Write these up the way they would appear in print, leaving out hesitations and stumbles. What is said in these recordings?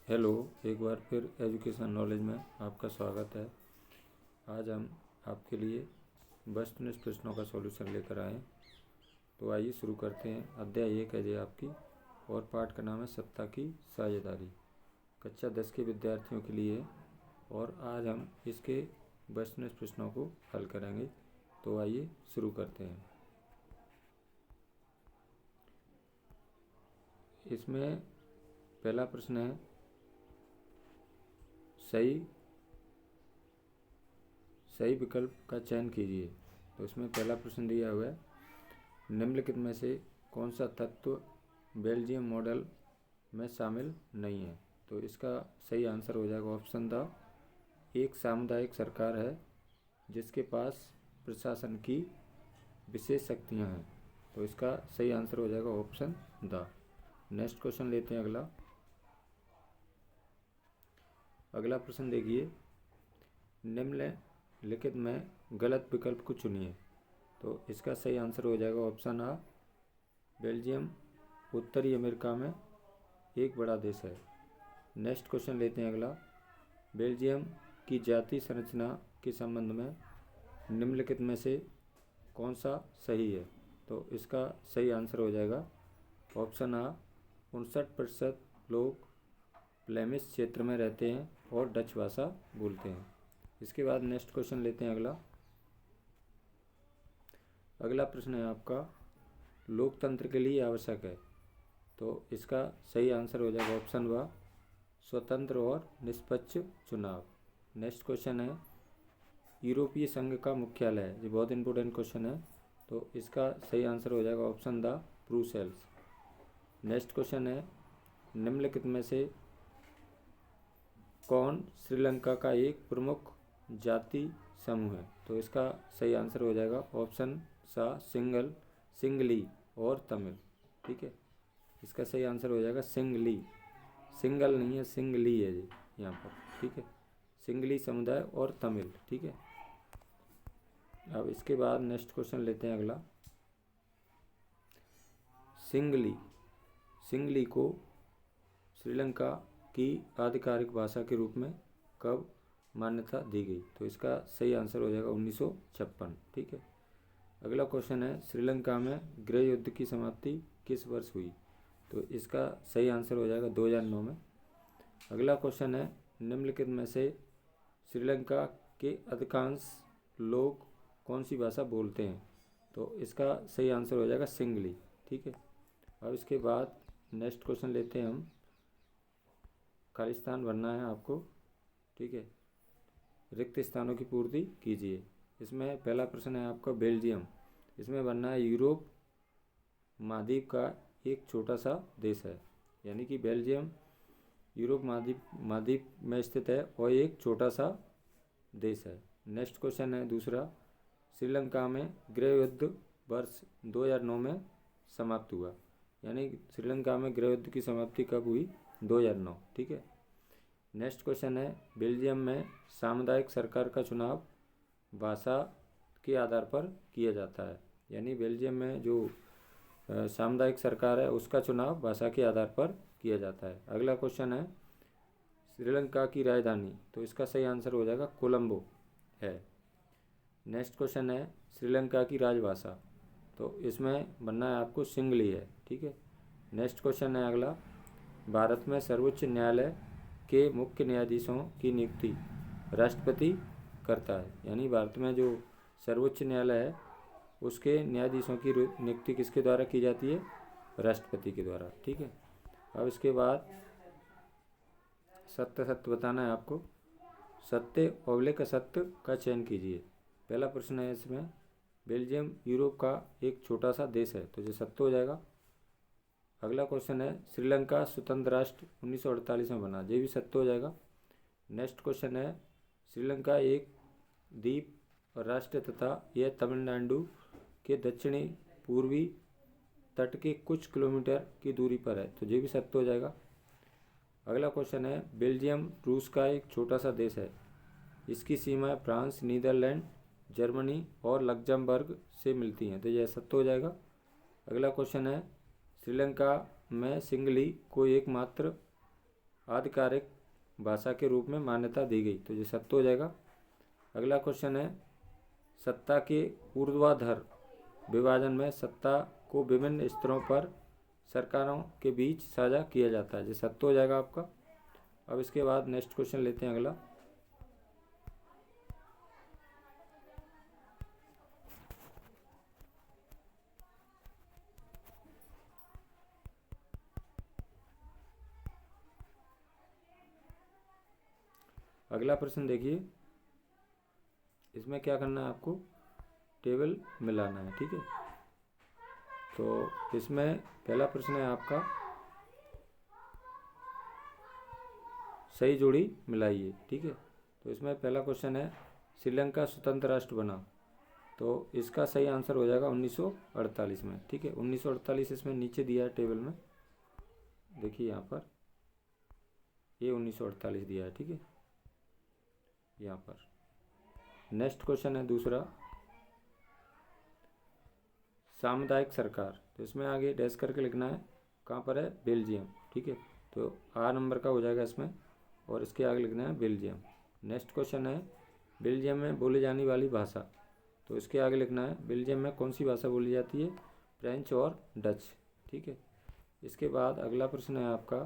Hello, एक बार फिर education knowledge में आपका स्वागत है। आज हम आपके लिए वस्तुनिष्ठ प्रश्नों का सॉल्यूशन लेकर आए। तो आइए शुरू करते हैं। अध्याय 1 है ये आपकी, और पाठ का नाम है सत्ता की साझेदारी। कक्षा 10 के विद्यार्थियों के लिए है और आज हम इसके वस्तुनिष्ठ प्रश्नों को हल करेंगे। तो आइए शुरू करते हैं। इसमें पहला प्रश्न है, सही विकल्प का चयन कीजिए। तो इसमें पहला प्रश्न दिया हुआ है, निम्नलिखित में से कौन सा तत्व बेल्जियम मॉडल में शामिल नहीं है। तो इसका सही आंसर हो जाएगा ऑप्शन द, एक सामुदायिक सरकार है जिसके पास प्रशासन की विशेष शक्तियां हैं। तो इसका सही आंसर हो जाएगा ऑप्शन द। नेक्स्ट क्वेश्चन लेते हैं। अगला प्रश्न देखिए, निम्नलिखित में गलत विकल्प को चुनिए। तो इसका सही आंसर हो जाएगा ऑप्शन आ, बेल्जियम उत्तरी अमेरिका में एक बड़ा देश है। नेक्स्ट क्वेश्चन लेते हैं अगला, बेल्जियम की जाति संरचना के संबंध में निम्नलिखित में से कौन सा सही है। तो इसका सही आंसर हो जाएगा ऑप्शन आ, 59% लोग फ्लेमिश क्षेत्र में रहते हैं और डच भाषा बोलते हैं। इसके बाद नेक्स्ट क्वेश्चन लेते हैं अगला प्रश्न है आपका, लोकतंत्र के लिए आवश्यक है। तो इसका सही आंसर हो जाएगा ऑप्शन व, स्वतंत्र और निष्पक्ष चुनाव। नेक्स्ट क्वेश्चन है, यूरोपीय संघ का मुख्यालय है। ये बहुत इंपॉर्टेंट क्वेश्चन है। तो इसका सही आंसर हो जाएगा option the, Brussels. Next question है, निम्नलिखित में से कौन श्रीलंका का एक प्रमुख जाति समूह है। तो इसका सही आंसर हो जाएगा ऑप्शन सा, सिंगली और तमिल। ठीक है, इसका सही आंसर हो जाएगा सिंगली, सिंगल नहीं है, सिंगली है जी यहाँ पर। ठीक है, सिंगली समुदाय और तमिल। ठीक है, अब इसके बाद नेक्स्ट क्वेश्चन लेते हैं अगला, सिंगली को श्रीलंका की आधिकारिक भाषा के रूप में कब मान्यता दी गई। तो इसका सही आंसर हो जाएगा 1956। ठीक है, अगला क्वेश्चन है, श्रीलंका में गृह युद्ध की समाप्ति किस वर्ष हुई। तो इसका सही आंसर हो जाएगा 2009 में। अगला क्वेश्चन है, निम्नलिखित में से श्रीलंका के अधिकांश लोग कौन सी भाषा बोलते हैं। तो इसका सही आंसर हो जाएगा सिंगली। ठीक है, अब इसके बाद नेक्स्ट क्वेश्चन लेते हैं हम, खाली स्थान भरना है आपको। ठीक है, रिक्त स्थानों की पूर्ति कीजिए। इसमें पहला प्रश्न है आपका, बेल्जियम, इसमें बनना है यूरोप महाद्वीप का एक छोटा सा देश है। यानी कि बेल्जियम यूरोप महाद्वीप में स्थित है और एक छोटा सा देश है। नेक्स्ट क्वेश्चन है दूसरा, श्रीलंका में गृह युद्ध वर्ष 2009 में समाप्त हुआ। यानी श्रीलंका में गृह युद्ध की समाप्ति कब हुई, 2009। ठीक है, नेक्स्ट क्वेश्चन है, बेल्जियम में सामुदायिक सरकार का चुनाव भाषा के आधार पर किया जाता है। यानी बेल्जियम में जो सामुदायिक सरकार है उसका चुनाव भाषा के आधार पर किया जाता है। अगला क्वेश्चन है, श्रीलंका की राजधानी। तो इसका सही आंसर हो जाएगा कोलंबो है। नेक्स्ट क्वेश्चन है, श्रीलंका की राजभाषा। तो इसमें बनना है आपको सिंगली है। ठीक है, नेक्स्ट क्वेश्चन है अगला, भारत में सर्वोच्च न्यायालय के मुख्य न्यायाधीशों की नियुक्ति राष्ट्रपति करता है। यानी भारत में जो सर्वोच्च न्यायालय है उसके न्यायाधीशों की नियुक्ति किसके द्वारा की जाती है, राष्ट्रपति के द्वारा। ठीक है, अब इसके बाद सत्य बताना है आपको, सत्य ऑब्लिक असत्य का चयन कीजिए। पहला प्रश्न है इसमें, बेल्जियम यूरोप का एक छोटा सा देश है। तो ये सत्य हो जाएगा। अगला क्वेश्चन है, श्रीलंका स्वतंत्र राष्ट्र 1948 में बना। ये भी सत्य हो जाएगा। नेक्स्ट क्वेश्चन है, श्रीलंका एक द्वीप राष्ट्र तथा यह तमिलनाडु के दक्षिणी पूर्वी तट के कुछ किलोमीटर की दूरी पर है। तो ये भी सत्य हो जाएगा। अगला क्वेश्चन है, बेल्जियम रूस का एक छोटा सा देश है। इसकी सीमाएं फ्रांस, नीदरलैंड, जर्मनी और लग्जमबर्ग से मिलती हैं। तो यह सत्य हो जाएगा। अगला क्वेश्चन है, श्रीलंका में सिंगली को एकमात्र आधिकारिक भाषा के रूप में मान्यता दी गई, तो ये सत्य हो जाएगा। अगला क्वेश्चन है, सत्ता के ऊर्ध्वाधर विभाजन में सत्ता को विभिन्न स्तरों पर सरकारों के बीच साझा किया जाता है, ये सत्य हो जाएगा आपका। अब इसके बाद नेक्स्ट क्वेश्चन लेते हैं अगला। अगला प्रश्न देखिए, इसमें क्या करना है आपको, टेबल मिलाना है, ठीक है। तो इसमें पहला प्रश्न है आपका, सही जोड़ी मिलाइए, ठीक है। तो इसमें पहला क्वेश्चन है, श्रीलंका स्वतंत्र राष्ट्र बना, तो इसका सही आंसर हो जाएगा 1948 में, ठीक है। 1948 इसमें नीचे दिया है टेबल में, देखिए यहाँ पर ये 1948 दिया है, ठीक है, यहाँ पर। नेक्स्ट क्वेश्चन है दूसरा, सामुदायिक सरकार, तो इसमें आगे डैश करके लिखना है, कहाँ पर है, बेल्जियम, ठीक है। तो आ नंबर का हो जाएगा इसमें, और इसके आगे लिखना है बेल्जियम। नेक्स्ट क्वेश्चन है, बेल्जियम में बोली जाने वाली भाषा, तो इसके आगे लिखना है बेल्जियम में कौन सी भाषा बोली जाती है, फ्रेंच और डच, ठीक है। इसके बाद अगला प्रश्न है आपका,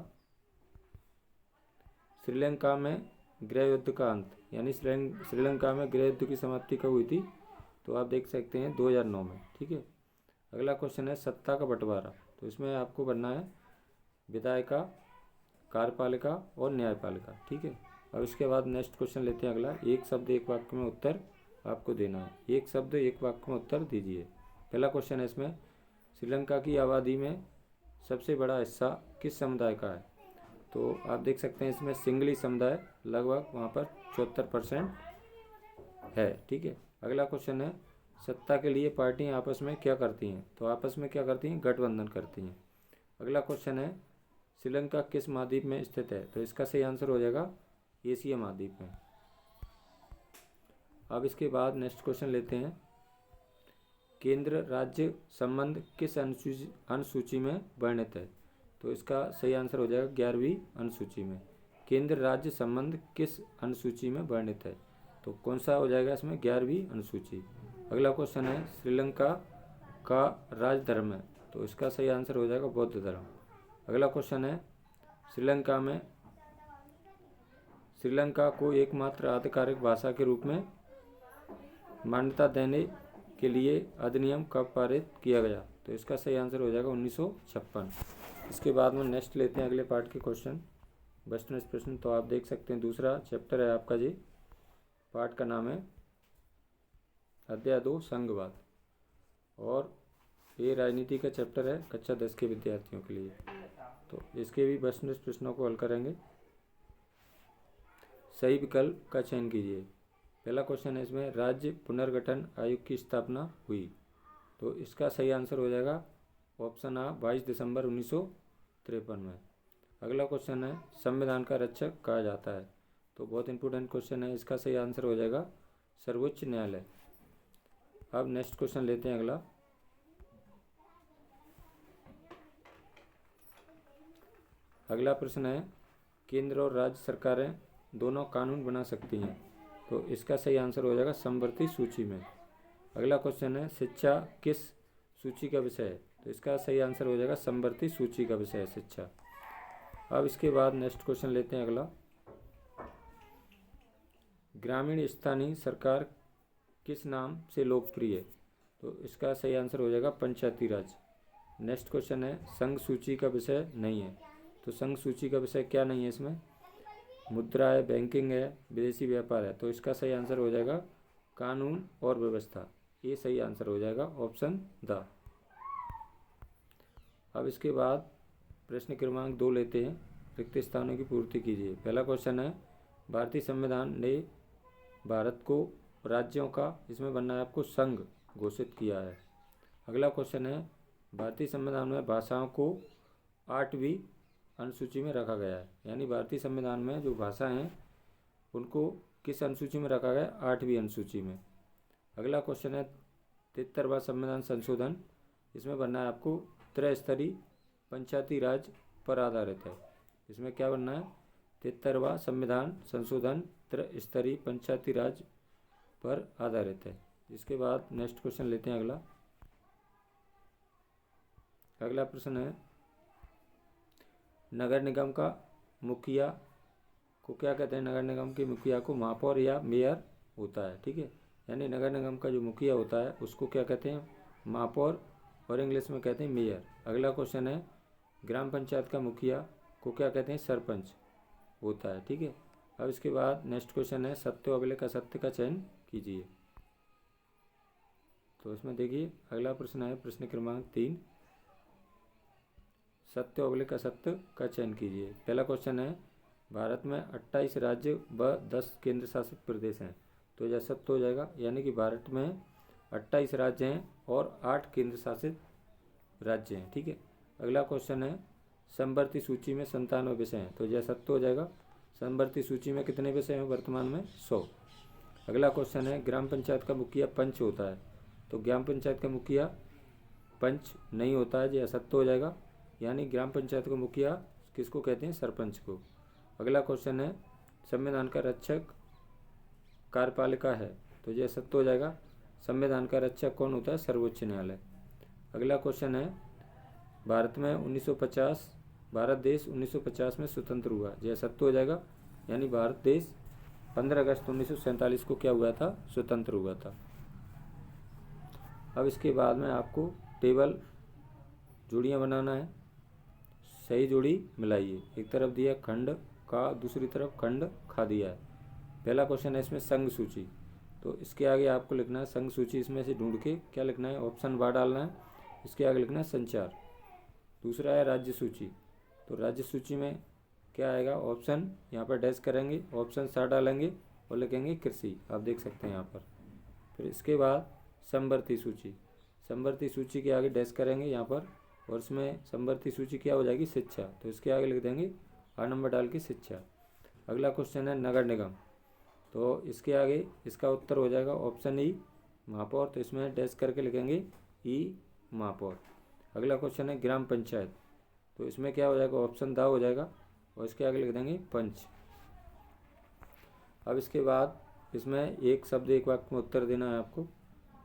श्रीलंका में गृह युद्ध का अंत, यानी श्रीलंका में गृह युद्ध की समाप्ति कब हुई थी, तो आप देख सकते हैं 2009 में, ठीक है। अगला क्वेश्चन है, सत्ता का बंटवारा, तो इसमें आपको बनना है विधायिका, कार्यपालिका और न्यायपालिका, ठीक है। अब इसके बाद नेक्स्ट क्वेश्चन लेते हैं अगला, एक शब्द एक वाक्य में उत्तर आपको देना है, एक शब्द एक वाक्य में उत्तर दीजिए। पहला क्वेश्चन है इसमें, श्रीलंका की आबादी में सबसे बड़ा हिस्सा किस समुदाय का है, तो आप देख सकते हैं इसमें सिंगली समुदाय लगभग वहाँ पर 74% है, ठीक है। अगला क्वेश्चन है, सत्ता के लिए पार्टियां आपस में क्या करती हैं, तो आपस में क्या करती हैं, गठबंधन करती हैं। अगला क्वेश्चन है, श्रीलंका किस महाद्वीप में स्थित है, तो इसका सही आंसर हो जाएगा एशिया महाद्वीप में। अब इसके बाद नेक्स्ट क्वेश्चन लेते हैं, केंद्र राज्य संबंध किस अनुसूची में वर्णित है, तो इसका सही आंसर हो जाएगा 11वीं अनुसूची में। केंद्र राज्य संबंध किस अनुसूची में वर्णित है, तो कौन सा हो जाएगा इसमें, 11वीं अनुसूची। अगला क्वेश्चन है, श्रीलंका का राज धर्म है, तो इसका सही आंसर हो जाएगा बौद्ध धर्म। अगला क्वेश्चन है, श्रीलंका को एकमात्र आधिकारिक भाषा के रूप में मान्यता देने के लिए अधिनियम कब पारित किया गया, तो इसका सही आंसर हो जाएगा 1956। इसके बाद में नेक्स्ट लेते हैं अगले पार्ट के क्वेश्चन, वेस्टर्न प्रश्न। तो आप देख सकते हैं दूसरा चैप्टर है आपका जी, पार्ट का नाम है अध्याय 2 संघवाद, और ये राजनीति का चैप्टर है कक्षा 10 के विद्यार्थियों के लिए। तो इसके भी वेस्टर्न प्रश्नों को हल करेंगे। सही विकल्प का चयन कीजिए। पहला क्वेश्चन है इसमें, राज्य पुनर्गठन आयोग की स्थापना हुई, तो इसका सही आंसर हो जाएगा ऑप्शन आ 22 दिसंबर 1953 में। अगला क्वेश्चन है, संविधान का रक्षक कहा जाता है, तो बहुत इंपॉर्टेंट क्वेश्चन है, इसका सही आंसर हो जाएगा सर्वोच्च न्यायालय। अब नेक्स्ट क्वेश्चन लेते हैं अगला, अगला प्रश्न है, केंद्र और राज्य सरकारें दोनों कानून बना सकती हैं, तो इसका सही आंसर हो जाएगा समवर्ती सूची में। अगला क्वेश्चन है, शिक्षा किस सूची का विषय है, तो इसका सही आंसर हो जाएगा समवर्ती सूची का विषय है शिक्षा। अब इसके बाद नेक्स्ट क्वेश्चन लेते हैं अगला, ग्रामीण स्थानीय सरकार किस नाम से लोकप्रिय है, तो इसका सही आंसर हो जाएगा पंचायती राज। नेक्स्ट क्वेश्चन है, संघ सूची का विषय नहीं है, तो संघ सूची का विषय क्या नहीं है इसमें, मुद्रा है, बैंकिंग है, विदेशी व्यापार है, तो इसका सही आंसर हो जाएगा कानून और व्यवस्था, ये सही आंसर हो जाएगा ऑप्शन द। अब इसके बाद प्रश्न क्रमांक 2 लेते हैं, रिक्त स्थानों की पूर्ति कीजिए। पहला क्वेश्चन है, भारतीय संविधान ने भारत को राज्यों का, इसमें बनना है आपको, संघ घोषित किया है। अगला क्वेश्चन है, भारतीय संविधान में भाषाओं को 8वीं अनुसूची में रखा गया है, यानी भारतीय संविधान में जो भाषा हैं उनको किस अनुसूची में रखा गया, 8वीं अनुसूची में। अगला क्वेश्चन है, 73वां संविधान संशोधन, इसमें बनना है आपको त्रिस्तरीय पंचायती राज पर आधारित है, इसमें क्या बनना है, 73वां संविधान संशोधन त्रिस्तरीय पंचायती राज पर आधारित है। इसके बाद नेक्स्ट क्वेश्चन लेते हैं अगला। अगला प्रश्न है, नगर निगम का मुखिया को क्या कहते हैं? नगर निगम के मुखिया को महापौर या मेयर होता है, ठीक है। यानी नगर निगम का जो मुखिया होता है उसको क्या कहते हैं? महापौर, और इंग्लिश में कहते हैं मेयर। अगला क्वेश्चन है, ग्राम पंचायत का मुखिया को क्या कहते हैं? सरपंच होता है, ठीक है। अब इसके बाद नेक्स्ट क्वेश्चन है, सत्य अभिलेख असत्य का चयन कीजिए। तो इसमें देखिए अगला प्रश्न है प्रश्न क्रमांक 3, सत्य अभिलेख असत्य का चयन कीजिए। पहला क्वेश्चन है, भारत में 28 राज्य व 10 केंद्र शासित प्रदेश हैं। तो यह सत्य हो जाएगा, यानी कि भारत में 28 राज्य हैं और 8 केंद्र शासित राज्य हैं, ठीक है। अगला क्वेश्चन है, समवर्ती सूची में 97 विषय हैं। तो यह सत्य हो जाएगा। समवर्ती सूची में कितने विषय हैं वर्तमान में? 100। अगला क्वेश्चन है, ग्राम पंचायत का मुखिया पंच होता है। तो ग्राम पंचायत का मुखिया पंच नहीं होता है, यह सत्य हो जाएगा। यानी ग्राम पंचायत का मुखिया किसको कहते हैं? सरपंच को। अगला क्वेश्चन है, संविधान का रक्षक कार्यपालिका है। तो यह सत्य हो जाएगा। संविधान का रक्षक कौन होता है? सर्वोच्च न्यायालय। अगला क्वेश्चन है, भारत देश 1950 में स्वतंत्र हुआ। यह सत्य हो जाएगा। यानी भारत देश 15 अगस्त 1947 को क्या हुआ था? स्वतंत्र हुआ था। अब इसके बाद में आपको टेबल जोड़ियाँ बनाना है। सही जोड़ी मिलाइए। एक तरफ दिया खंड का, दूसरी तरफ खंड खा दिया है। पहला क्वेश्चन है इसमें संघ सूची। तो इसके आगे आपको लिखना है संघ सूची। इसमें से ढूंढ के क्या लिखना है? ऑप्शन बार डालना है। इसके आगे लिखना है संचार। दूसरा है राज्य सूची। तो राज्य सूची में क्या आएगा? ऑप्शन यहाँ पर डैश करेंगे, ऑप्शन 7 डालेंगे और लिखेंगे कृषि। आप देख सकते हैं यहाँ पर। फिर इसके बाद समवर्ती सूची। समवर्ती सूची के आगे डैश करेंगे यहाँ पर, और इसमें समवर्ती सूची क्या हो जाएगी? शिक्षा। तो इसके आगे लिख देंगे 8 नंबर डाल के शिक्षा। अगला क्वेश्चन है नगर निगम। तो इसके आगे इसका उत्तर हो जाएगा ऑप्शन ई महापौर। तो इसमें डैश करके लिखेंगे ई महापौर। अगला क्वेश्चन है ग्राम पंचायत। तो इसमें क्या हो जाएगा? ऑप्शन दा हो जाएगा और इसके आगे लिख देंगे पंच। अब इसके बाद इसमें एक शब्द एक वाक्य में उत्तर देना है आपको।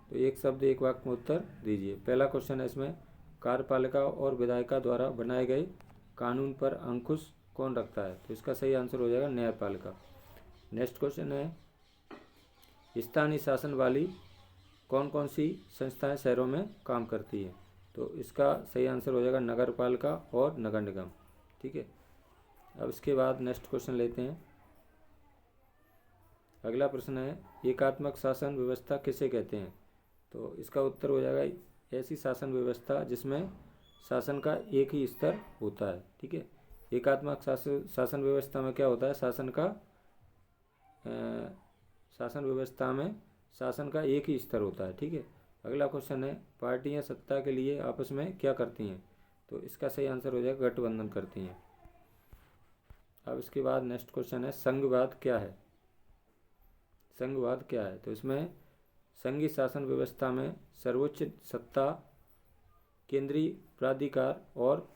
तो एक शब्द एक वाक्य में उत्तर दीजिए। पहला क्वेश्चन है इसमें, कार्यपालिका और विधायिका द्वारा बनाए गए कानून पर अंकुश कौन रखता है? तो इसका सही आंसर हो जाएगा न्यायपालिका। नेक्स्ट क्वेश्चन है, स्थानीय शासन वाली कौन कौन सी संस्थाएं शहरों में काम करती हैं? तो इसका सही आंसर हो जाएगा नगर पालिका और नगर निगम, ठीक है। अब इसके बाद नेक्स्ट क्वेश्चन लेते हैं। अगला प्रश्न है, एकात्मक शासन व्यवस्था किसे कहते हैं? तो इसका उत्तर हो जाएगा ऐसी शासन व्यवस्था जिसमें शासन का एक ही स्तर होता है, ठीक है। एकात्मक शासन व्यवस्था में क्या होता है? शासन व्यवस्था में शासन का एक ही स्तर होता है, ठीक है। अगला क्वेश्चन है, पार्टियां सत्ता के लिए आपस में क्या करती हैं? तो इसका सही आंसर हो जाएगा गठबंधन करती हैं। अब इसके बाद नेक्स्ट क्वेश्चन है, संघवाद क्या है? संघवाद क्या है? तो इसमें संघीय शासन व्यवस्था में सर्वोच्च सत्ता केंद्रीय प्राधिकार और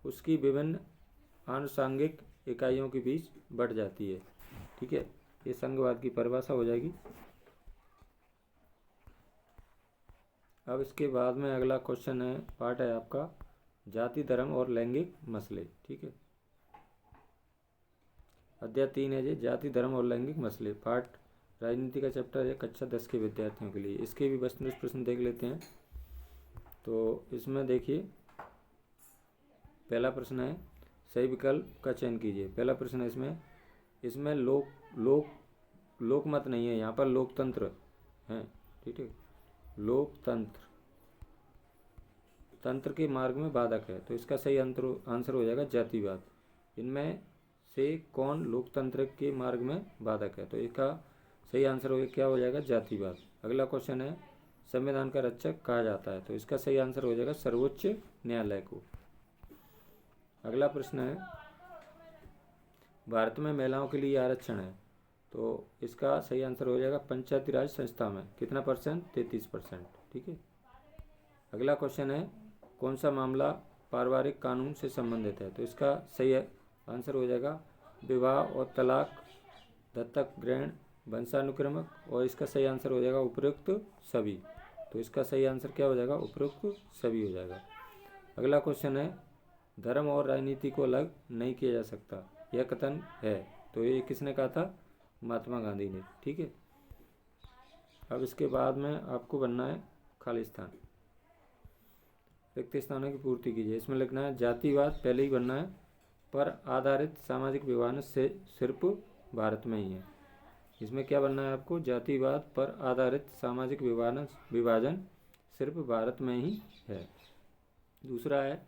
उसकी विभिन्न आनुषंगिक इकाइयों के बीच बढ़ जाती है, ठीक है। ये संघवाद की परिभाषा हो जाएगी। अब इसके बाद में अगला क्वेश्चन है, पार्ट है आपका जाति धर्म और लैंगिक मसले, ठीक है। अध्याय 3 है ये जाति धर्म और लैंगिक मसले। पार्ट राजनीति का चैप्टर है कक्षा 10 के विद्यार्थियों के लिए। इसके भी वस्तुनिष्ठ प्रश्न देख लेते हैं। तो इसमें देखिए पहला प्रश्न है, सही विकल्प का चयन कीजिए। पहला प्रश्न है इसमें लोकमत नहीं है, यहाँ पर लोकतंत्र है, ठीक है। तंत्र के मार्ग में बाधक है। तो इसका सही आंसर हो जाएगा जातिवाद। इनमें से कौन लोकतंत्र के मार्ग में बाधक है? तो इसका सही आंसर क्या हो जाएगा? जातिवाद। अगला क्वेश्चन है, संविधान का रक्षक कहा जाता है? तो इसका सही आंसर हो जाएगा सर्वोच्च न्यायालय को। अगला प्रश्न है, भारत में महिलाओं के लिए आरक्षण है? तो इसका सही आंसर हो जाएगा पंचायती राज संस्था में। कितना परसेंट? 33%, ठीक है। अगला क्वेश्चन है, कौन सा मामला पारिवारिक कानून से संबंधित है? तो इसका सही आंसर हो जाएगा विवाह और तलाक, दत्तक ग्रहण, वंशानुक्रमक, और इसका सही आंसर हो जाएगा उपरोक्त सभी। तो इसका सही आंसर क्या हो जाएगा? उपरोक्त सभी हो जाएगा। अगला क्वेश्चन है धर्म और राजनीति को अलग नहीं किया जा सकता, यह कथन है। तो ये किसने कहा था? महात्मा गांधी ने। ठीक है। अब इसके बाद में आपको बनना है खाली स्थान, रिक्त स्थानों की पूर्ति कीजिए। इसमें लिखना है जातिवाद पहले ही बनना है, पर आधारित सामाजिक विभाजन से सिर्फ भारत में ही है। इसमें क्या बनना है आपको? जातिवाद पर आधारित सामाजिक विभाजन सिर्फ भारत में ही है। दूसरा है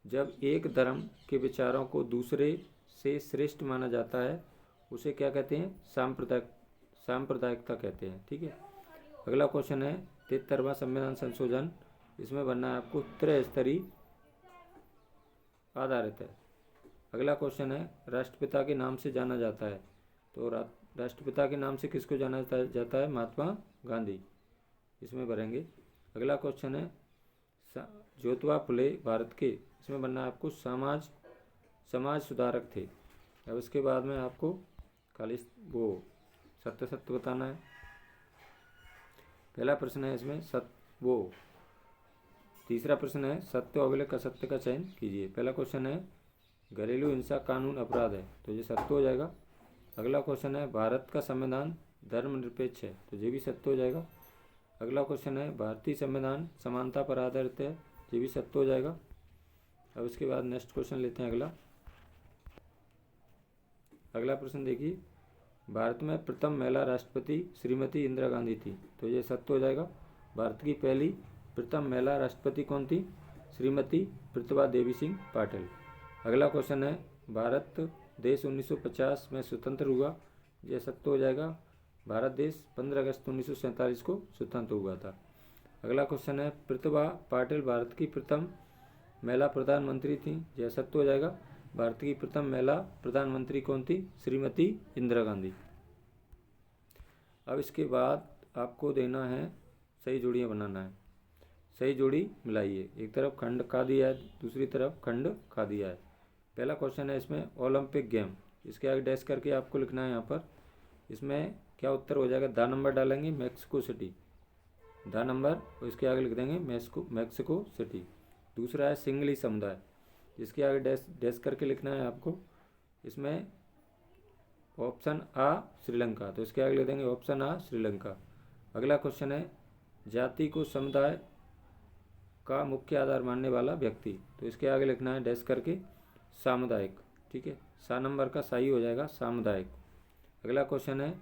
जब एक धर्म के विचारों को दूसरे से श्रेष्ठ माना जाता है उसे क्या कहते हैं? सांप्रदायिकता कहते हैं। ठीक है। अगला क्वेश्चन है 73वां संविधान संशोधन, इसमें बनना है आपको त्रिस्तरीय आधारित है। अगला क्वेश्चन है राष्ट्रपिता के नाम से जाना जाता है। तो राष्ट्रपिता के नाम से किसको जाना जाता है? महात्मा गांधी। इसमें भरेंगे। अगला क्वेश्चन है ज्योतिबा फुले भारत के, इसमें बनना है आपको समाज सुधारक थे। अब इसके बाद में आपको खाली वो सत्य सत्य बताना है। पहला प्रश्न है इसमें तीसरा प्रश्न है सत्य अभिलेख असत्य का चयन कीजिए। पहला क्वेश्चन है घरेलू हिंसा कानून अपराध है, तो ये सत्य हो जाएगा। अगला क्वेश्चन है भारत का संविधान धर्मनिरपेक्ष है, तो ये भी सत्य हो जाएगा। अगला क्वेश्चन है भारतीय संविधान समानता पर आधारित है, ये भी सत्य हो जाएगा। अब इसके बाद नेक्स्ट क्वेश्चन लेते हैं अगला प्रश्न देखिए भारत में प्रथम महिला राष्ट्रपति श्रीमती इंदिरा गांधी थी, तो ये सत्य हो जाएगा। भारत की पहली प्रथम महिला राष्ट्रपति कौन थी? श्रीमती प्रतिभा देवी सिंह पाटिल। अगला क्वेश्चन है भारत देश 1950 में स्वतंत्र हुआ, यह सत्य हो जाएगा। भारत देश 15 अगस्त 1947 को स्वतंत्र हुआ था। अगला क्वेश्चन है प्रतिभा पाटिल भारत की प्रथम महिला प्रधानमंत्री थी, यह सत्य हो जाएगा। भारत की प्रथम महिला प्रधानमंत्री कौन थी? श्रीमती इंदिरा गांधी। अब इसके बाद आपको देना है सही जोड़ियाँ बनाना है। सही जोड़ी मिलाइए, एक तरफ खंड खा दिया है, दूसरी तरफ खंड खा दिया है। पहला क्वेश्चन है इसमें ओलंपिक गेम, इसके आगे डैश करके आपको लिखना है यहाँ पर। इसमें क्या उत्तर हो जाएगा? दा नंबर डालेंगे मैक्सिको सिटी, दा नंबर, और इसके आगे लिख देंगे मैक्सिको सिटी। दूसरा है सिंगली समुदाय, जिसके आगे डैश करके लिखना है आपको। इसमें ऑप्शन आ श्रीलंका, तो इसके आगे लिख देंगे ऑप्शन आ श्रीलंका। अगला क्वेश्चन है जाति को समुदाय का मुख्य आधार मानने वाला व्यक्ति, तो इसके आगे लिखना है डैश करके सामुदायिक। ठीक है, सा नंबर का सही हो जाएगा सामुदायिक। अगला क्वेश्चन है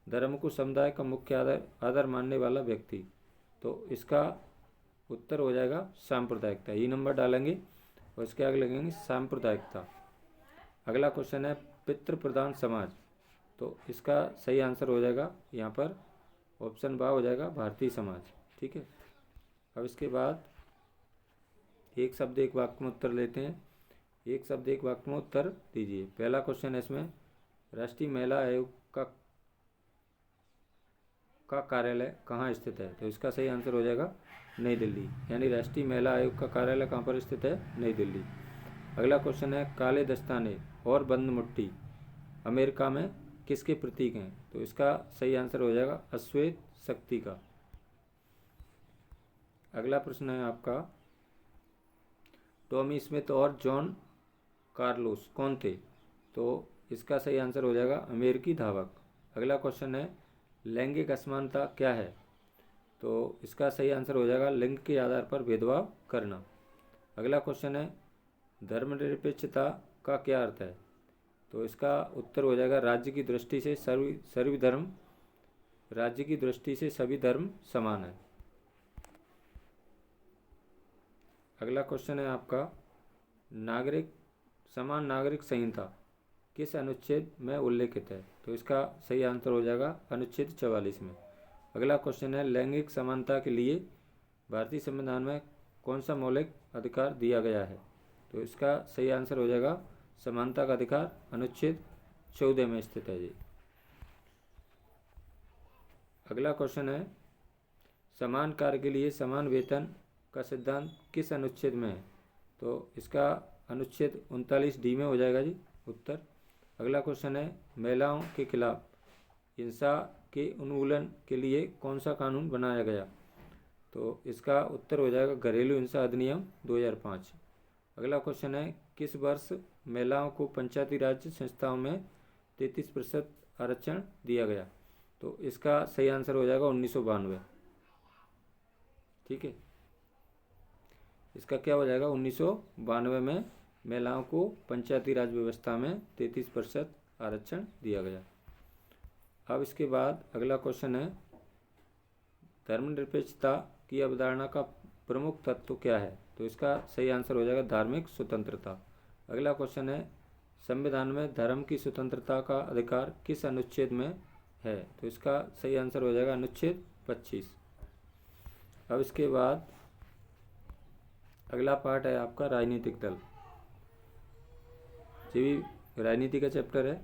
धर्म को समुदाय का मुख्य आधार मानने वाला व्यक्ति, तो इसका उत्तर हो जाएगा सांप्रदायिकता, ई नंबर डालेंगे और इसके आगे लगेंगे सांप्रदायिकता। अगला क्वेश्चन है पितृ प्रधान समाज, तो इसका सही आंसर हो जाएगा यहाँ पर ऑप्शन बा हो जाएगा भारतीय समाज। ठीक है। अब इसके बाद एक शब्द एक वाक्य में उत्तर लेते हैं। एक शब्द एक वाक्य में उत्तर दीजिए। पहला क्वेश्चन है इसमें राष्ट्रीय महिला आयोग का कार्यालय कहाँ स्थित है, तो इसका सही आंसर हो जाएगा नई दिल्ली, यानी राष्ट्रीय महिला आयोग का कार्यालय कहाँ पर स्थित है? नई दिल्ली। अगला क्वेश्चन है काले दस्ताने और बंद मुट्ठी अमेरिका में किसके प्रतीक हैं, तो इसका सही आंसर हो जाएगा अश्वेत शक्ति का। अगला प्रश्न है आपका टॉमी स्मिथ और जॉन कार्लोस कौन थे, तो इसका सही आंसर हो जाएगा अमेरिकी धावक। अगला क्वेश्चन है लैंगिक असमानता क्या है, तो इसका सही आंसर हो जाएगा लिंग के आधार पर भेदभाव करना। अगला क्वेश्चन है धर्मनिरपेक्षता का क्या अर्थ है, तो इसका उत्तर हो जाएगा राज्य की दृष्टि से राज्य की दृष्टि से सभी धर्म समान है। अगला क्वेश्चन है आपका समान नागरिक संहिता किस अनुच्छेद में उल्लेखित है, तो इसका सही आंसर हो जाएगा अनुच्छेद 44 में। अगला क्वेश्चन है लैंगिक समानता के लिए भारतीय संविधान में कौन सा मौलिक अधिकार दिया गया है, तो इसका सही आंसर हो जाएगा समानता का अधिकार अनुच्छेद 14 में स्थित है जी। अगला क्वेश्चन है समान कार्य के लिए समान वेतन का सिद्धांत किस अनुच्छेद में है, तो इसका अनुच्छेद 39D में हो जाएगा जी। उत्तर। अगला क्वेश्चन है महिलाओं के खिलाफ हिंसा के उन्मूलन के लिए कौन सा कानून बनाया गया? तो इसका उत्तर हो जाएगा घरेलू हिंसा अधिनियम 2005। अगला क्वेश्चन है किस वर्ष महिलाओं को पंचायती राज संस्थाओं में 33% आरक्षण दिया गया? तो इसका सही आंसर हो जाएगा 1992। ठीक है, इसका क्या हो जाएगा 1992 में महिलाओं को पंचायती राज व्यवस्था में 33% आरक्षण दिया गया। अब इसके बाद अगला क्वेश्चन है धर्मनिरपेक्षता की अवधारणा का प्रमुख तत्व क्या है? तो इसका सही आंसर हो जाएगा धार्मिक स्वतंत्रता। अगला क्वेश्चन है संविधान में धर्म की स्वतंत्रता का अधिकार किस अनुच्छेद में है? तो इसका सही आंसर हो जाएगा अनुच्छेद 25। अब इसके बाद अगला पार्ट है आपका राजनीतिक दल। ये भी राजनीति का चैप्टर है।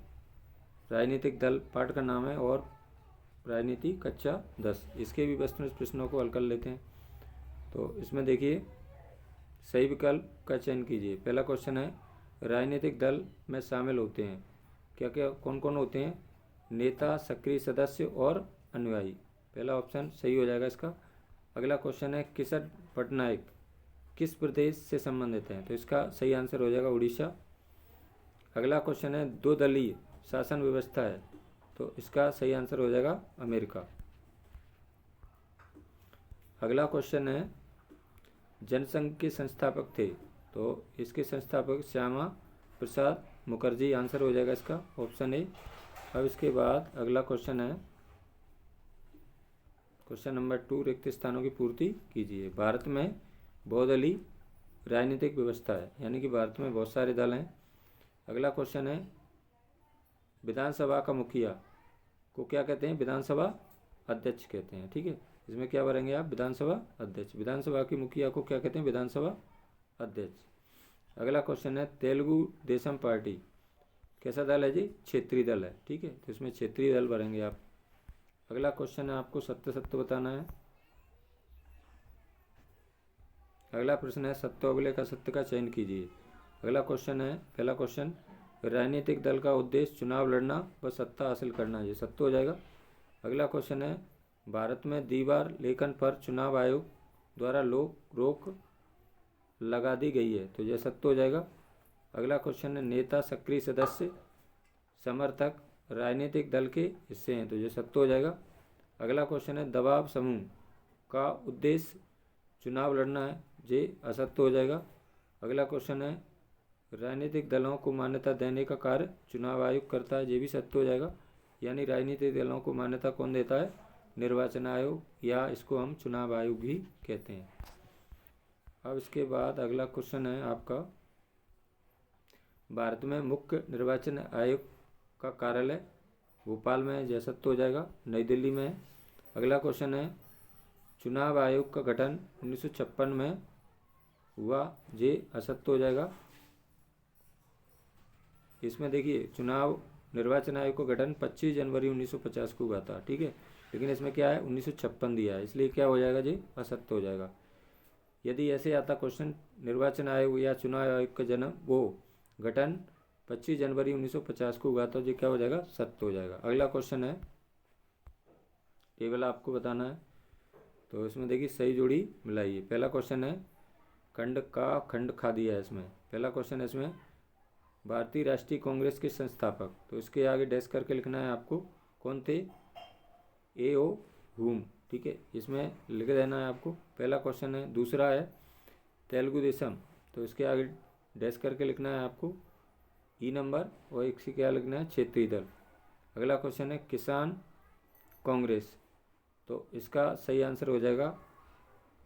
राजनीतिक दल पार्ट का नाम है और राजनीति कक्षा 10। इसके भी वस्तुनिष्ठ प्रश्नों को हल कर लेते हैं। तो इसमें देखिए सही विकल्प का चयन कीजिए। पहला क्वेश्चन है राजनीतिक दल में शामिल होते हैं क्या क्या कौन कौन होते हैं? नेता, सक्रिय सदस्य और अनुयायी। पहला ऑप्शन सही हो जाएगा इसका। अगला क्वेश्चन है किशन पटनायक किस प्रदेश से संबंधित हैं? तो इसका सही आंसर हो जाएगा उड़ीसा। अगला क्वेश्चन है दो दलीय शासन व्यवस्था है, तो इसका सही आंसर हो जाएगा अमेरिका। अगला क्वेश्चन है जनसंघ के संस्थापक थे, तो इसके संस्थापक श्यामा प्रसाद मुखर्जी आंसर हो जाएगा इसका ऑप्शन ए। अब इसके बाद अगला क्वेश्चन है क्वेश्चन नंबर 2 रिक्त स्थानों की पूर्ति कीजिए। भारत में बहुदलीय राजनीतिक व्यवस्था है, यानी कि भारत में बहुत सारे दल हैं। अगला क्वेश्चन है विधानसभा का मुखिया को क्या कहते हैं? विधानसभा अध्यक्ष कहते हैं। ठीक है, इसमें क्या भरेंगे आप? विधानसभा अध्यक्ष। विधानसभा की मुखिया को क्या कहते हैं? विधानसभा अध्यक्ष। अगला क्वेश्चन है तेलुगु देशम पार्टी कैसा दल है जी? क्षेत्रीय दल है। ठीक है, तो इसमें क्षेत्रीय दल भरेंगे आप। अगला क्वेश्चन है आपको सत्य सत्य बताना है। अगला प्रश्न है सत्य अगले का सत्य का चयन कीजिए। अगला क्वेश्चन है पहला क्वेश्चन राजनीतिक दल का उद्देश्य चुनाव लड़ना व सत्ता हासिल करना, ये सत्य हो जाएगा। अगला क्वेश्चन है भारत में दीवार लेखन पर चुनाव आयोग द्वारा रोक लगा दी गई है, तो यह सत्य हो जाएगा। अगला क्वेश्चन है नेता, सक्रिय सदस्य, समर्थक राजनीतिक दल के हिस्से हैं, तो यह सत्य हो जाएगा। अगला क्वेश्चन है दबाव समूह का उद्देश्य चुनाव लड़ना है, ये असत्य हो जाएगा। अगला क्वेश्चन है राजनीतिक दलों को मान्यता देने का कार्य चुनाव आयोग करता है, ये भी सत्य हो जाएगा। यानी राजनीतिक दलों को मान्यता कौन देता है? निर्वाचन आयोग, या इसको हम चुनाव आयोग भी कहते हैं। अब इसके बाद अगला क्वेश्चन है आपका भारत में मुख्य निर्वाचन आयोग का कार्यालय भोपाल में है, यह सत्य हो जाएगा। नई दिल्ली में है। अगला क्वेश्चन है चुनाव आयोग का गठन 1956 में हुआ, ये असत्य हो जाएगा। इसमें देखिए चुनाव निर्वाचन आयोग का गठन 25 जनवरी 1950 को हुआ था। ठीक है, लेकिन इसमें क्या है 1956 दिया है, इसलिए क्या हो जाएगा जी? असत्य हो जाएगा। यदि ऐसे आता क्वेश्चन निर्वाचन आयोग या चुनाव आयोग का जन्म वो गठन 25 जनवरी 1950 को हुआ, तो ये क्या हो जाएगा? सत्य हो जाएगा। अगला क्वेश्चन है टेबल आपको बताना है, तो इसमें देखिए सही जोड़ी मिलाइए। पहला क्वेश्चन है खंड का खंड खा दिया है इसमें। पहला क्वेश्चन है इसमें भारतीय राष्ट्रीय कांग्रेस के संस्थापक, तो इसके आगे डैश करके लिखना है आपको कौन थे? A.O. हुम। ठीक है, इसमें लिख देना है आपको। पहला क्वेश्चन है। दूसरा है तेलुगु देशम, तो इसके आगे डैश करके लिखना है आपको ई नंबर, और इसके क्या लिखना है? क्षेत्रीय दल। अगला क्वेश्चन है किसान कांग्रेस, तो इसका सही आंसर हो जाएगा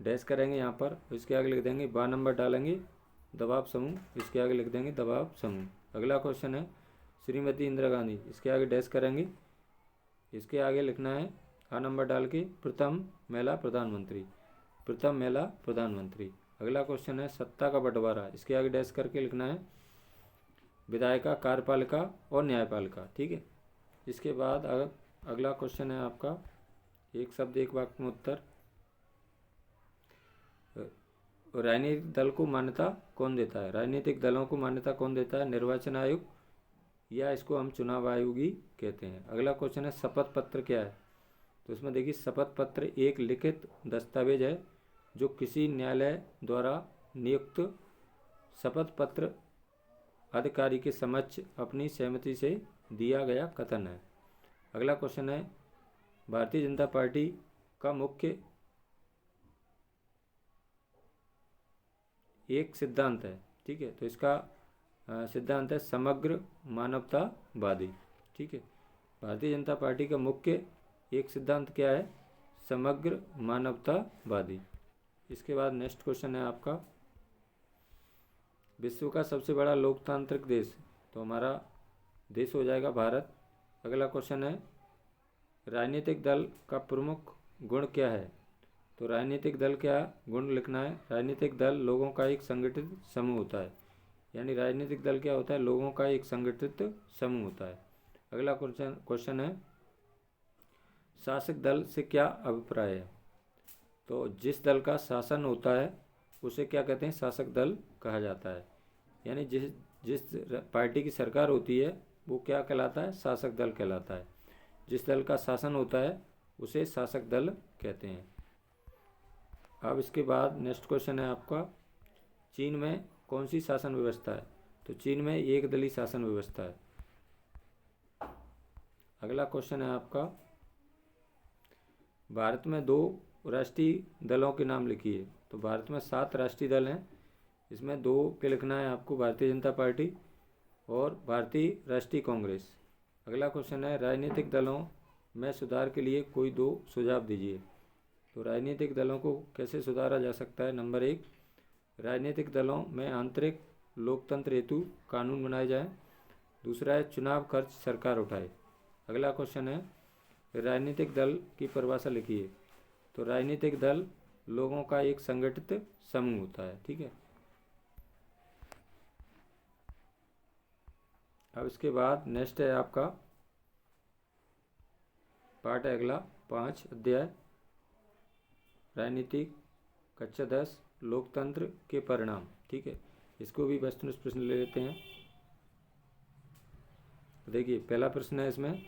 डैश करेंगे यहाँ पर, इसके आगे लिख देंगे बा नंबर डालेंगे दबाव समूह, इसके आगे लिख देंगे दबाव समूह। अगला क्वेश्चन है श्रीमती इंदिरा गांधी, इसके आगे डैश करेंगे, इसके आगे लिखना है आ नंबर डाल के प्रथम महिला प्रधानमंत्री, प्रथम महिला प्रधानमंत्री। अगला क्वेश्चन है सत्ता का बंटवारा, इसके आगे डैश करके लिखना है विधायिका, कार्यपालिका और न्यायपालिका। ठीक है, इसके बाद अगला क्वेश्चन है आपका एक शब्द एक वाक्य में उत्तर। राजनीतिक दल को मान्यता कौन देता है? राजनीतिक दलों को मान्यता कौन देता है? निर्वाचन आयोग या इसको हम चुनाव आयोगी कहते हैं। अगला क्वेश्चन है शपथ पत्र क्या है। तो इसमें देखिए शपथ पत्र एक लिखित दस्तावेज है जो किसी न्यायालय द्वारा नियुक्त शपथ पत्र अधिकारी के समक्ष अपनी सहमति से दिया गया कथन है। अगला क्वेश्चन है भारतीय जनता पार्टी का मुख्य एक सिद्धांत है, ठीक है। तो इसका सिद्धांत है समग्र मानवतावादी, ठीक है। भारतीय जनता पार्टी का मुख्य एक सिद्धांत क्या है, समग्र मानवतावादी। इसके बाद नेक्स्ट क्वेश्चन है आपका विश्व का सबसे बड़ा लोकतांत्रिक देश। तो हमारा देश हो जाएगा भारत। अगला क्वेश्चन है राजनीतिक दल का प्रमुख गुण क्या है। तो राजनीतिक दल क्या गुण लिखना है। राजनीतिक दल लोगों का एक संगठित समूह होता है, यानी राजनीतिक दल क्या होता है, लोगों का एक संगठित समूह होता है। अगला क्वेश्चन है शासक दल से क्या अभिप्राय है। तो जिस दल का शासन होता है उसे क्या कहते हैं, शासक दल कहा जाता है। यानी जिस पार्टी की सरकार होती है वो क्या कहलाता है, शासक दल कहलाता है। जिस दल का शासन होता है उसे शासक दल कहते हैं। अब इसके बाद नेक्स्ट क्वेश्चन है आपका चीन में कौन सी शासन व्यवस्था है। तो चीन में एक दलीय शासन व्यवस्था है। अगला क्वेश्चन है आपका भारत में 2 राष्ट्रीय दलों के नाम लिखिए। तो भारत में 7 राष्ट्रीय दल हैं, इसमें 2 के लिखना है आपको, भारतीय जनता पार्टी और भारतीय राष्ट्रीय कांग्रेस। अगला क्वेश्चन है राजनीतिक दलों में सुधार के लिए कोई 2 सुझाव दीजिए। तो राजनीतिक दलों को कैसे सुधारा जा सकता है। नंबर 1 राजनीतिक दलों में आंतरिक लोकतंत्र हेतु कानून बनाए जाएं। दूसरा है चुनाव खर्च सरकार उठाए। अगला क्वेश्चन है राजनीतिक दल की परिभाषा लिखिए। तो राजनीतिक दल लोगों का एक संगठित समूह होता है, ठीक है। अब इसके बाद नेक्स्ट है आपका पार्ट है अगला 5 अध्याय राजनीतिक कक्षा 10 लोकतंत्र के परिणाम, ठीक है। इसको भी वस्तुनिष्ठ प्रश्न ले लेते हैं। देखिए पहला प्रश्न है इसमें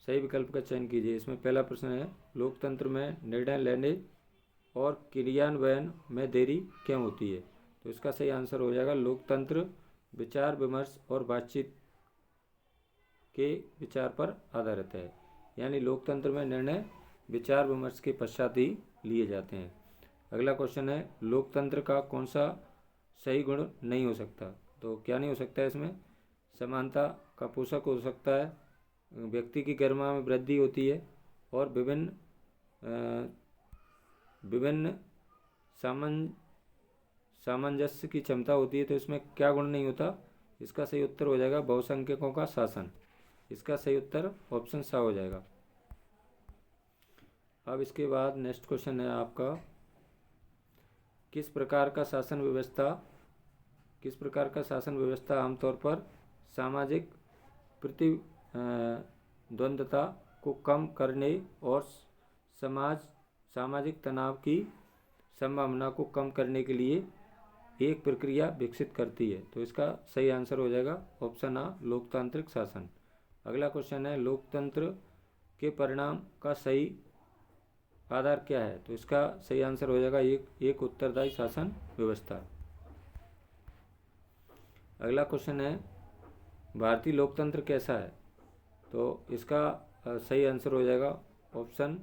सही विकल्प का चयन कीजिए। इसमें पहला प्रश्न है लोकतंत्र में निर्णय लेने और क्रियान्वयन में देरी क्यों होती है। तो इसका सही आंसर हो जाएगा लोकतंत्र विचार विमर्श और बातचीत के विचार पर आधारित है। यानी लोकतंत्र में निर्णय विचार विमर्श के पश्चात ही लिए जाते हैं। अगला क्वेश्चन है लोकतंत्र का कौन सा सही गुण नहीं हो सकता। तो क्या नहीं हो सकता है इसमें, समानता का पोषक हो सकता है, व्यक्ति की गरिमा में वृद्धि होती है और विभिन्न सामंजस्य की क्षमता होती है। तो इसमें क्या गुण नहीं होता, इसका सही उत्तर हो जाएगा बहुसंख्यकों का शासन। इसका सही उत्तर ऑप्शन सा हो जाएगा। अब इसके बाद नेक्स्ट क्वेश्चन है आपका किस प्रकार का शासन व्यवस्था आमतौर पर सामाजिक प्रतिद्वंद्विता को कम करने और सामाजिक तनाव की संभावना को कम करने के लिए एक प्रक्रिया विकसित करती है। तो इसका सही आंसर हो जाएगा ऑप्शन आ लोकतांत्रिक शासन। अगला क्वेश्चन है लोकतंत्र के परिणाम का सही आधार क्या है। तो इसका सही आंसर हो जाएगा एक उत्तरदायी शासन व्यवस्था। अगला क्वेश्चन है भारतीय लोकतंत्र कैसा है। तो इसका सही आंसर हो जाएगा ऑप्शन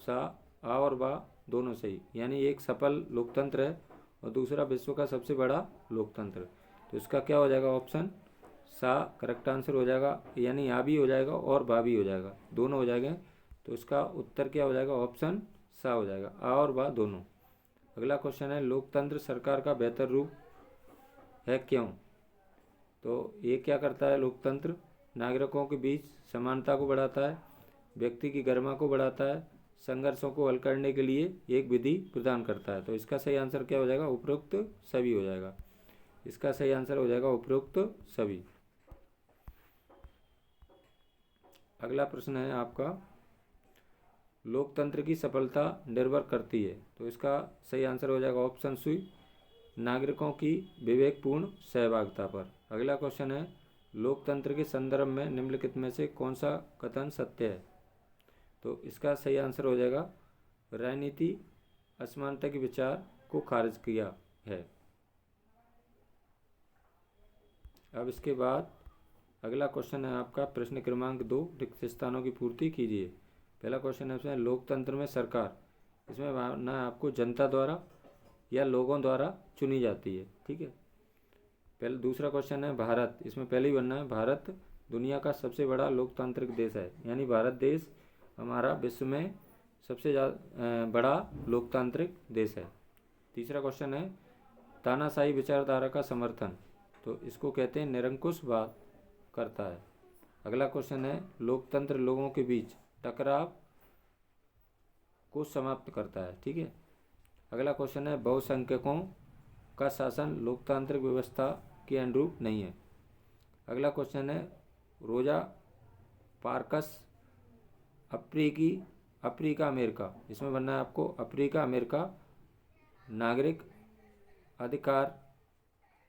सा आ और बा दोनों सही। यानी एक सफल लोकतंत्र है और दूसरा विश्व का सबसे बड़ा लोकतंत्र। तो इसका क्या हो जाएगा ऑप्शन सा करेक्ट आंसर हो जाएगा। यानी आ भी हो जाएगा और बा भी हो जाएगा, दोनों हो जाएंगे। तो इसका उत्तर क्या हो जाएगा ऑप्शन सा हो जाएगा, आ और बा दोनों। अगला क्वेश्चन है लोकतंत्र सरकार का बेहतर रूप है क्यों। तो ये क्या करता है लोकतंत्र, नागरिकों के बीच समानता को बढ़ाता है, व्यक्ति की गरिमा को बढ़ाता है, संघर्षों को हल करने के लिए एक विधि प्रदान करता है। तो इसका सही आंसर क्या हो जाएगा उपरोक्त सभी हो जाएगा। इसका सही आंसर हो जाएगा उपरोक्त सभी। अगला प्रश्न है आपका लोकतंत्र की सफलता निर्भर करती है। तो इसका सही आंसर हो जाएगा ऑप्शन सी नागरिकों की विवेकपूर्ण सहभागिता पर। अगला क्वेश्चन है लोकतंत्र के संदर्भ में निम्नलिखित में से कौन सा कथन सत्य है? तो इसका सही आंसर हो जाएगा राजनीति असमानता के विचार को खारिज किया है। अब इसके बाद अगला क्वेश्चन है आपका प्रश्न क्रमांक 2, रिक्त स्थानों की पूर्ति कीजिए। पहला क्वेश्चन है इसमें लोकतंत्र में सरकार, इसमें मानना है आपको जनता द्वारा या लोगों द्वारा चुनी जाती है, ठीक है। पहले दूसरा क्वेश्चन है भारत, इसमें पहले ही बनना है भारत दुनिया का सबसे बड़ा लोकतांत्रिक देश है, यानी भारत देश हमारा विश्व में सबसे बड़ा लोकतांत्रिक देश है। तीसरा क्वेश्चन है तानाशाही विचारधारा का समर्थन, तो इसको कहते हैं निरंकुशवाद करता है। अगला क्वेश्चन है लोकतंत्र लोगों के बीच टकराव को समाप्त करता है, ठीक है। अगला क्वेश्चन है बहुसंख्यकों का शासन लोकतांत्रिक व्यवस्था के अनुरूप नहीं है। अगला क्वेश्चन है रोजा पार्कस अफ्रीका अमेरिका, इसमें बनना है आपको अफ्रीका अमेरिका नागरिक अधिकार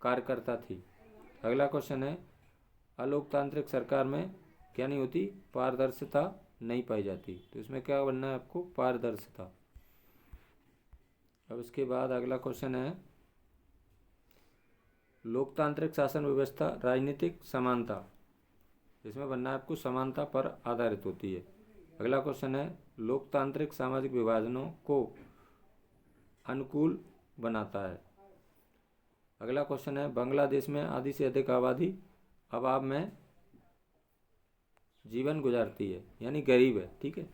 कार्यकर्ता थी। अगला क्वेश्चन है अलोकतांत्रिक सरकार में क्या नहीं होती? पारदर्शिता नहीं पाई जाती, तो इसमें क्या बनना है आपको? पारदर्शिता। अब इसके बाद अगला क्वेश्चन है लोकतांत्रिक शासन व्यवस्था राजनीतिक समानता, इसमें बनना है आपको समानता पर आधारित होती है। अगला क्वेश्चन है लोकतांत्रिक सामाजिक विभाजनों को अनुकूल बनाता है। अगला क्वेश्चन है बांग्लादेश में आधी से अधिक आबादी अभाव में जीवन गुजारती है, यानी गरीब है, ठीक है।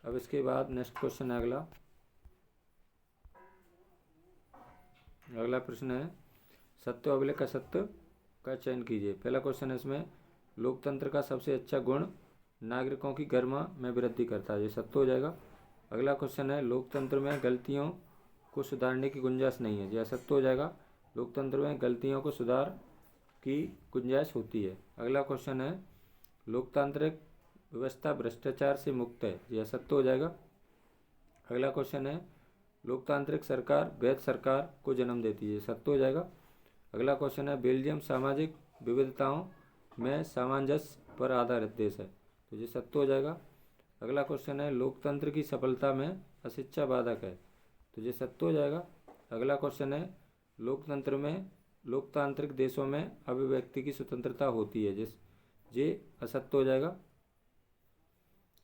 अब इसके बाद नेक्स्ट क्वेश्चन है अगला प्रश्न है सत्य अभिलेख असत्य का चयन कीजिए। पहला क्वेश्चन है इसमें लोकतंत्र का सबसे अच्छा गुण नागरिकों की गरिमा में वृद्धि करता है, ये सत्य हो जाएगा। अगला क्वेश्चन है लोकतंत्र में गलतियों को सुधारने की गुंजाइश नहीं है, यह सत्य हो जाएगा। लोकतंत्र में गलतियों को सुधार की गुंजाइश होती है। अगला क्वेश्चन है लोकतांत्रिक व्यवस्था भ्रष्टाचार से मुक्त है, यह सत्य हो जाएगा। अगला क्वेश्चन है लोकतांत्रिक सरकार वैध सरकार को जन्म देती है, सत्य हो जाएगा। अगला क्वेश्चन है बेल्जियम सामाजिक विविधताओं में सामंजस्य पर आधारित देश है, तो ये सत्य हो जाएगा। अगला क्वेश्चन है लोकतंत्र की सफलता में अशिक्षा बाधक है, तो ये सत्य हो जाएगा। अगला क्वेश्चन है लोकतंत्र में लोकतांत्रिक देशों में अभिव्यक्ति की स्वतंत्रता होती है, ये असत्य हो जाएगा।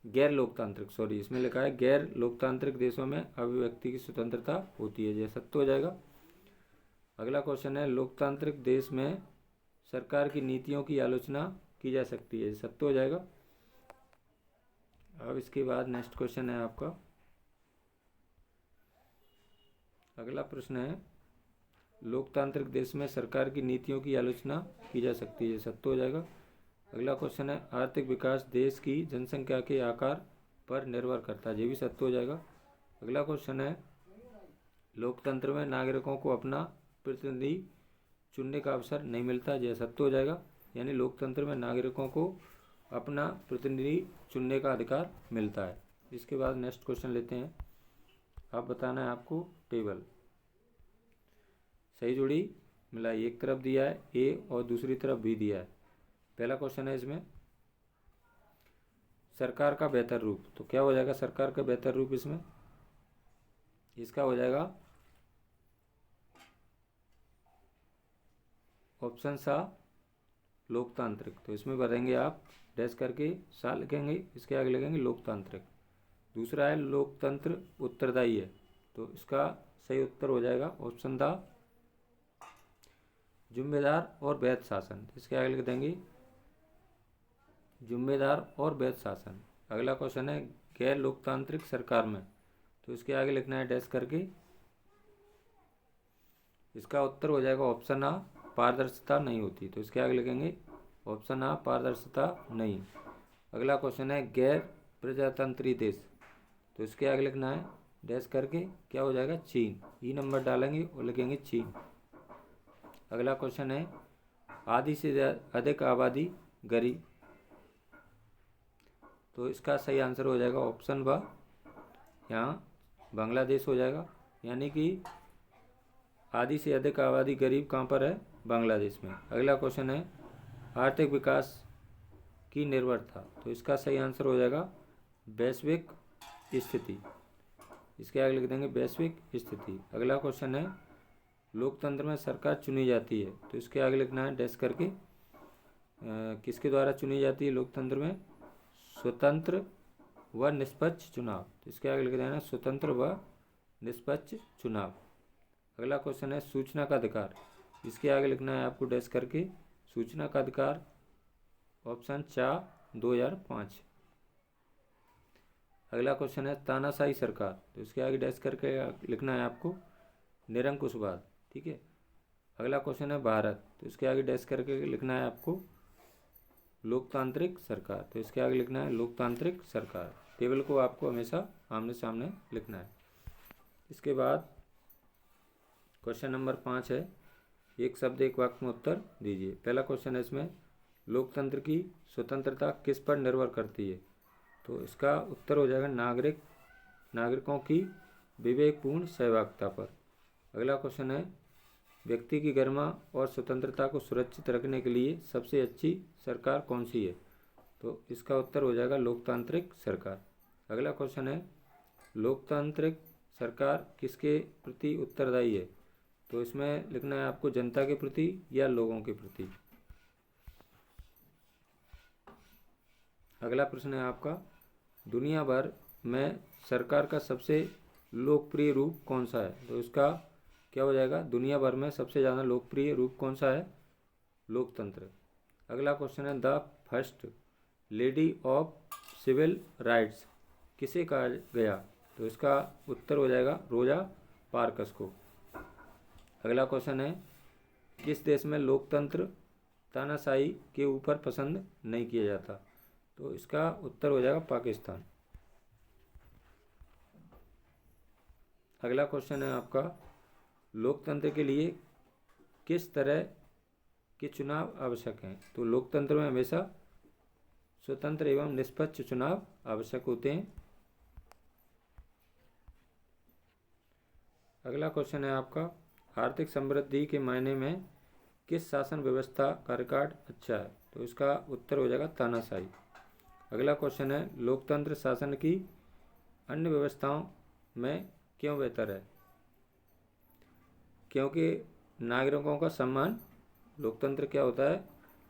गैर लोकतांत्रिक इसमें लिखा है गैर लोकतांत्रिक देशों में अभिव्यक्ति की स्वतंत्रता होती है, ये सत्य हो जाएगा। अगला क्वेश्चन है लोकतांत्रिक देश में सरकार की नीतियों की आलोचना की जा सकती है, सत्य हो जाएगा। अब इसके बाद नेक्स्ट क्वेश्चन है आपका अगला प्रश्न है लोकतांत्रिक देश में सरकार की नीतियों की आलोचना की जा सकती है, सत्य हो जाएगा। अगला क्वेश्चन है आर्थिक विकास देश की जनसंख्या के आकार पर निर्भर करता है, ये भी सत्य हो जाएगा। अगला क्वेश्चन है लोकतंत्र में नागरिकों को अपना प्रतिनिधि चुनने का अवसर नहीं मिलता, यह सत्य हो जाएगा। यानी लोकतंत्र में नागरिकों को अपना प्रतिनिधि चुनने का अधिकार मिलता है। इसके बाद नेक्स्ट क्वेश्चन लेते हैं। आप बताना है आपको टेबल सही जोड़ी मिलाई, एक तरफ दिया है ए और दूसरी तरफ बी दिया है। पहला क्वेश्चन है इसमें सरकार का बेहतर रूप, तो क्या हो जाएगा सरकार का बेहतर रूप? इसका हो जाएगा ऑप्शन सा लोकतांत्रिक, तो इसमें भरेंगे आप डैश करके सा लिखेंगे, इसके आगे लिखेंगे लोकतांत्रिक। दूसरा है लोकतंत्र उत्तरदायी है, तो इसका सही उत्तर हो जाएगा ऑप्शन दा जिम्मेदार और वैध शासन, इसके आगे लिख देंगे जिम्मेदार और वैध शासन। अगला क्वेश्चन है गैर लोकतांत्रिक सरकार में, तो इसके आगे लिखना है डैश करके, इसका उत्तर हो जाएगा ऑप्शन आ पारदर्शिता नहीं होती, तो इसके आगे लिखेंगे ऑप्शन आ पारदर्शिता नहीं। अगला क्वेश्चन है गैर प्रजातंत्री देश, तो इसके आगे लिखना है डैश करके क्या हो जाएगा चीन, ई नंबर डालेंगे और लिखेंगे चीन। अगला क्वेश्चन है आधी से अधिक आबादी गरीब, तो इसका सही आंसर हो जाएगा ऑप्शन ब यहाँ बांग्लादेश हो जाएगा। यानी कि आधी से अधिक आबादी गरीब कहाँ पर है? बांग्लादेश में। अगला क्वेश्चन है आर्थिक विकास की निर्भर था। तो इसका सही आंसर हो जाएगा वैश्विक स्थिति। इसके आगे लिख देंगे वैश्विक स्थिति। अगला क्वेश्चन है लोकतंत्र में सरकार चुनी जाती है। तो इसके आगे लिखना है डैश करके किसके द्वारा चुनी जाती है लोकतंत्र में? स्वतंत्र व निष्पक्ष चुनाव। तो इसके आगे लिख देना स्वतंत्र व निष्पक्ष चुनाव। अगला क्वेश्चन है सूचना का अधिकार। इसके आगे लिखना है आपको डैश करके सूचना का अधिकार ऑप्शन 4 2005। अगला क्वेश्चन है तानाशाही सरकार। तो इसके आगे डैश करके लिखना है आपको निरंकुशवाद। ठीक है। अगला क्वेश्चन है भारत। तो इसके आगे डैश करके लिखना है आपको लोकतांत्रिक सरकार। तो इसके आगे लिखना है लोकतांत्रिक सरकार। टेबल को आपको हमेशा आमने सामने लिखना है। इसके बाद क्वेश्चन नंबर 5 है एक शब्द एक वाक्य में उत्तर दीजिए। पहला क्वेश्चन है इसमें लोकतंत्र की स्वतंत्रता किस पर निर्भर करती है? तो इसका उत्तर हो जाएगा नागरिकों की विवेकपूर्ण सहभागिता पर। अगला क्वेश्चन है व्यक्ति की गरिमा और स्वतंत्रता को सुरक्षित रखने के लिए सबसे अच्छी सरकार कौन सी है? तो इसका उत्तर हो जाएगा लोकतांत्रिक सरकार। अगला क्वेश्चन है लोकतांत्रिक सरकार किसके प्रति उत्तरदायी है? तो इसमें लिखना है आपको जनता के प्रति या लोगों के प्रति। अगला प्रश्न है आपका दुनिया भर में सरकार का सबसे लोकप्रिय रूप कौन सा है? तो इसका क्या हो जाएगा दुनिया भर में सबसे ज़्यादा लोकप्रिय रूप कौन सा है? लोकतंत्र। अगला क्वेश्चन है the first lady of civil rights किसे कहा गया? तो इसका उत्तर हो जाएगा रोजा पार्क्स को। अगला क्वेश्चन है किस देश में लोकतंत्र तानाशाही के ऊपर पसंद नहीं किया जाता? तो इसका उत्तर हो जाएगा पाकिस्तान। अगला क्वेश्चन है आपका लोकतंत्र के लिए किस तरह के चुनाव आवश्यक हैं? तो लोकतंत्र में हमेशा स्वतंत्र एवं निष्पक्ष चुनाव आवश्यक होते हैं। अगला क्वेश्चन है आपका आर्थिक समृद्धि के मायने में किस शासन व्यवस्था का रिकॉर्ड अच्छा है? तो इसका उत्तर हो जाएगा तानाशाही। अगला क्वेश्चन है लोकतंत्र शासन की अन्य व्यवस्थाओं में क्यों बेहतर है? क्योंकि नागरिकों का सम्मान, लोकतंत्र क्या होता है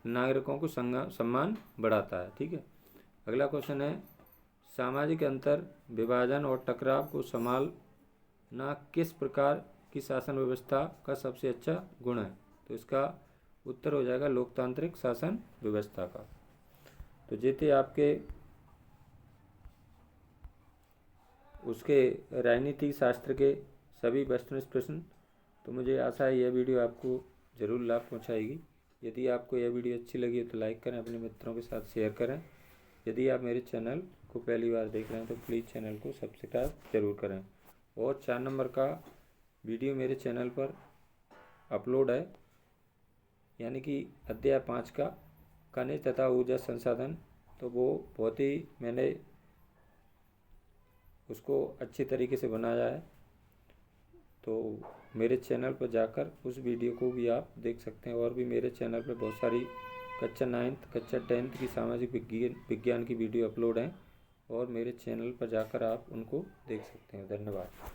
नागरिकों को सम्मान बढ़ाता है। ठीक है। अगला क्वेश्चन है सामाजिक अंतर विभाजन और टकराव को संभालना किस प्रकार की शासन व्यवस्था का सबसे अच्छा गुण है? तो इसका उत्तर हो जाएगा लोकतांत्रिक शासन व्यवस्था का। तो ये थे आपके उसके राजनीति शास्त्र के सभी वस्तुनिष्ठ प्रश्न। तो मुझे आशा है यह वीडियो आपको ज़रूर लाभ पहुंचाएगी। यदि आपको यह वीडियो अच्छी लगी तो लाइक करें, अपने मित्रों के साथ शेयर करें। यदि आप मेरे चैनल को पहली बार देख रहे हैं तो प्लीज़ चैनल को सब्सक्राइब जरूर करें। और 4 नंबर का वीडियो मेरे चैनल पर अपलोड है, यानी कि अध्याय 5 का खनिज तथा ऊर्जा संसाधन। तो वो बहुत ही मैंने उसको अच्छी तरीके से बनाया है। तो मेरे चैनल पर जाकर उस वीडियो को भी आप देख सकते हैं। और भी मेरे चैनल पर बहुत सारी कक्षा 9th कक्षा 10th की सामाजिक विज्ञान की वीडियो अपलोड हैं और मेरे चैनल पर जाकर आप उनको देख सकते हैं। धन्यवाद।